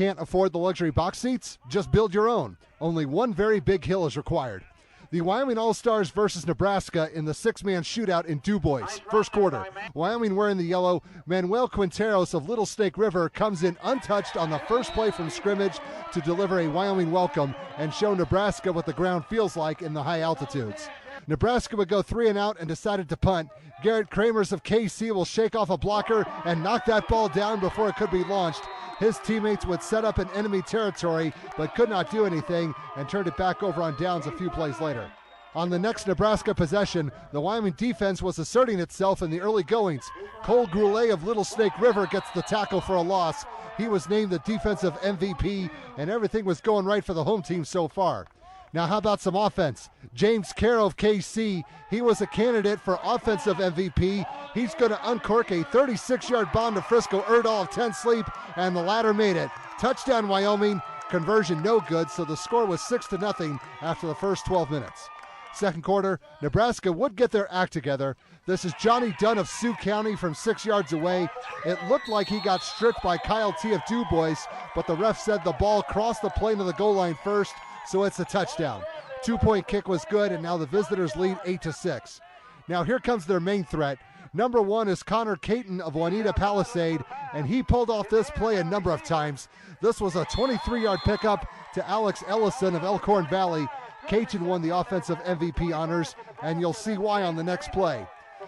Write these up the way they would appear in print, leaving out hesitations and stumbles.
can't afford the luxury box seats? Just build your own. Only one very big hill is required. The Wyoming All-Stars versus Nebraska in the six-man shootout in Du Bois. First quarter. Wyoming wearing the yellow. Manuel Quinteros of Little Snake River comes in untouched on the first play from scrimmage to deliver a Wyoming welcome and show Nebraska what the ground feels like in the high altitudes. Nebraska would go 3 and out and decided to punt. Garrett Kramers of KC will shake off a blocker and knock that ball down before it could be launched. His teammates would set up in enemy territory but could not do anything and turned it back over on downs a few plays later. On the next Nebraska possession, the Wyoming defense was asserting itself in the early goings. Cole Goulet of Little Snake River gets the tackle for a loss. He was named the defensive MVP, and everything was going right for the home team so far. Now how about some offense? James Carroll of KC, he was a candidate for offensive MVP. He's going to uncork a 36-yard bomb to Frisco Erdahl of 10 Sleep, and the latter made it. Touchdown Wyoming, conversion no good, so the score was 6-0 after the first 12 minutes. Second quarter, Nebraska would get their act together. This is Johnny Dunn of Sioux County from 6 yards away. It looked like he got stripped by Kyle T. of Du Bois, but the ref said the ball crossed the plane of the goal line first, so it's a touchdown. 2-point kick was good, and now the visitors lead 8-6. Now here comes their main threat. Number 1 is Connor Caton of Juanita Palisade, and he pulled off this play a number of times. This was a 23-yard pickup to Alex Ellison of Elkhorn Valley. Caton won the offensive MVP honors, and you'll see why on the next play.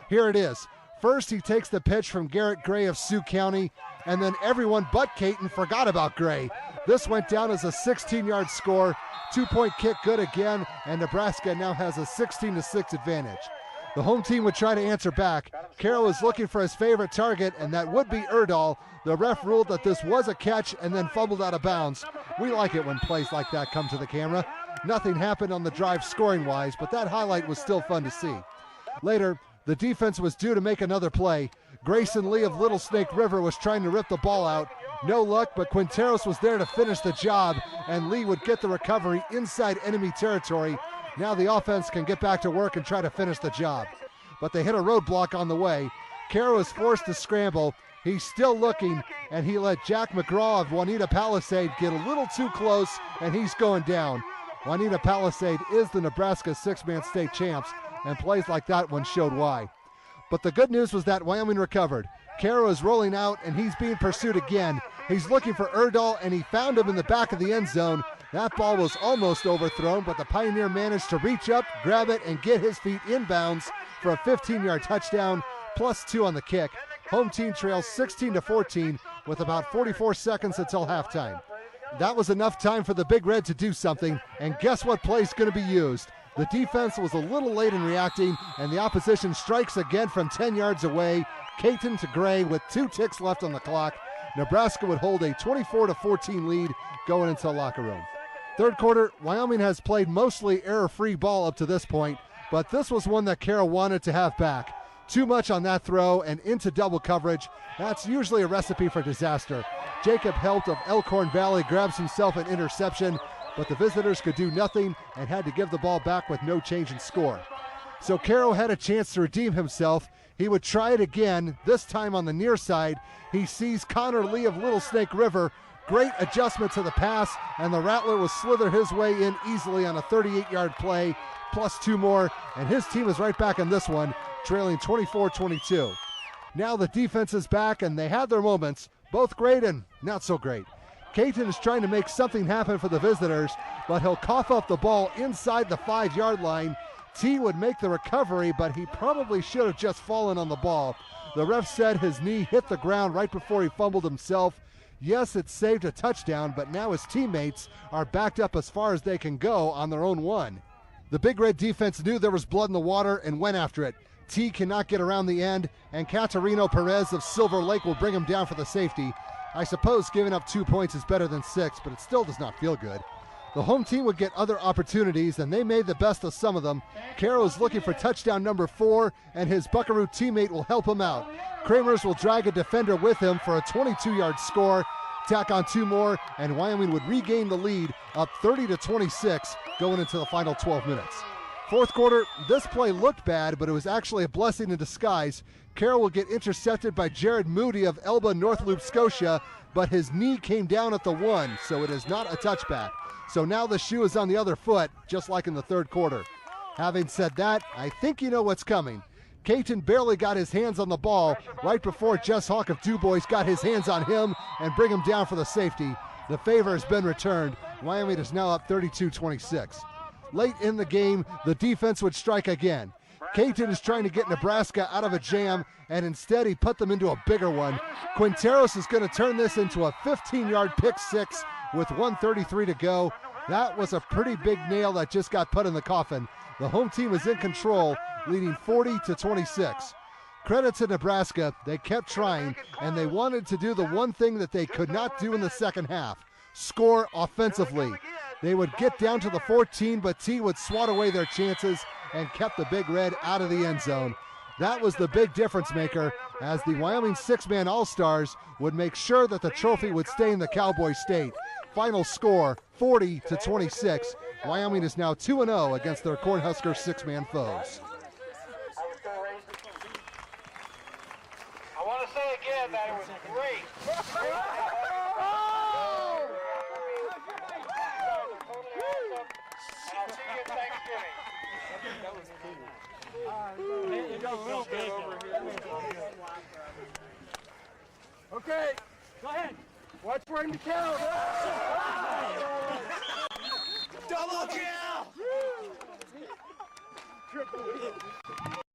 Here it is. First, he takes the pitch from Garrett Gray of Sioux County, and then everyone but Caton forgot about Gray. This went down as a 16-yard score. 2-point kick good again, and Nebraska now has a 16-6 advantage. The home team would try to answer back. Carroll is looking for his favorite target, and that would be Erdahl. The ref ruled that this was a catch and then fumbled out of bounds. We like it when plays like that come to the camera. Nothing happened on the drive scoring-wise, but that highlight was still fun to see. Later, the defense was due to make another play. Grayson Lee of Little Snake River was trying to rip the ball out. No luck, but Quinteros was there to finish the job, and Lee would get the recovery inside enemy territory. Now the offense can get back to work and try to finish the job. But they hit a roadblock on the way. Carroll is forced to scramble. He's still looking, and he let Jack McGraw of Juanita Palisade get a little too close, and he's going down. Juanita Palisade is the Nebraska six-man state champs, and plays like that one showed why. But the good news was that Wyoming recovered. Carroll is rolling out, and he's being pursued again. He's looking for Erdahl, and he found him in the back of the end zone. That ball was almost overthrown, but the Pioneer managed to reach up, grab it, and get his feet inbounds for a 15-yard touchdown, +2 on the kick. Home team trails 16-14 with about 44 seconds until halftime. That was enough time for the Big Red to do something, and guess what play's going to be used? The defense was a little late in reacting, and the opposition strikes again from 10 yards away. Caton to Gray with 2 ticks left on the clock. Nebraska would hold a 24-14 lead going into the locker room. Third quarter, Wyoming has played mostly error-free ball up to this point, but this was one that Carroll wanted to have back. Too much on that throw and into double coverage. That's usually a recipe for disaster. Jacob Helt of Elkhorn Valley grabs himself an interception, but the visitors could do nothing and had to give the ball back with no change in score. So Carroll had a chance to redeem himself. He would try it again, this time on the near side. He sees Connor Lee of Little Snake River. Great adjustment to the pass, and the Rattler will slither his way in easily on a 38-yard play, +2 more, and his team is right back in this one, trailing 24-22. Now the defense is back, and they had their moments, both great and not so great. Caton is trying to make something happen for the visitors, but he'll cough up the ball inside the 5-yard line. T would make the recovery, but he probably should have just fallen on the ball. The ref said his knee hit the ground right before he fumbled himself. Yes, it saved a touchdown, but now his teammates are backed up as far as they can go on their own one. The Big Red defense knew there was blood in the water and went after it. T cannot get around the end, and Catarino Perez of Silver Lake will bring him down for the safety. I suppose giving up 2 points is better than 6, but it still does not feel good. The home team would get other opportunities, and they made the best of some of them. Carroll is looking for touchdown number 4, and his Buckaroo teammate will help him out. Kramers will drag a defender with him for a 22-yard score. Tack on 2 more, and Wyoming would regain the lead, up 30-26, going into the final 12 minutes. Fourth quarter, this play looked bad, but it was actually a blessing in disguise. Carroll will get intercepted by Jared Moody of Elba, North Loop, Scotia, but his knee came down at the 1, so it is not a touchback. So now the shoe is on the other foot, just like in the third quarter. Having said that, I think you know what's coming. Caton barely got his hands on the ball right before Jess Hawk of DuBois got his hands on him and bring him down for the safety. The favor has been returned. Wyoming is now up 32-26. Late in the game, the defense would strike again. Caton is trying to get Nebraska out of a jam, and instead he put them into a bigger one. Quinteros is going to turn this into a 15-yard pick six with 1:33 to go. That was a pretty big nail that just got put in the coffin. The home team is in control, leading 40-26. Credit to Nebraska, they kept trying, and they wanted to do the one thing that they could not do in the second half, score offensively. They would get down to the 14, but T would swat away their chances and kept the Big Red out of the end zone. That was the big difference maker, as the Wyoming six-man All-Stars would make sure that the trophy would stay in the Cowboy State. Final score, 40-26. Wyoming is now 2-0 against their Cornhusker six-man foes. I want to say again that it was great. And I'll see you at Thanksgiving. That was cool. You got a little bit over here. Okay, go ahead. Watch for him to count. Double kill! Triple.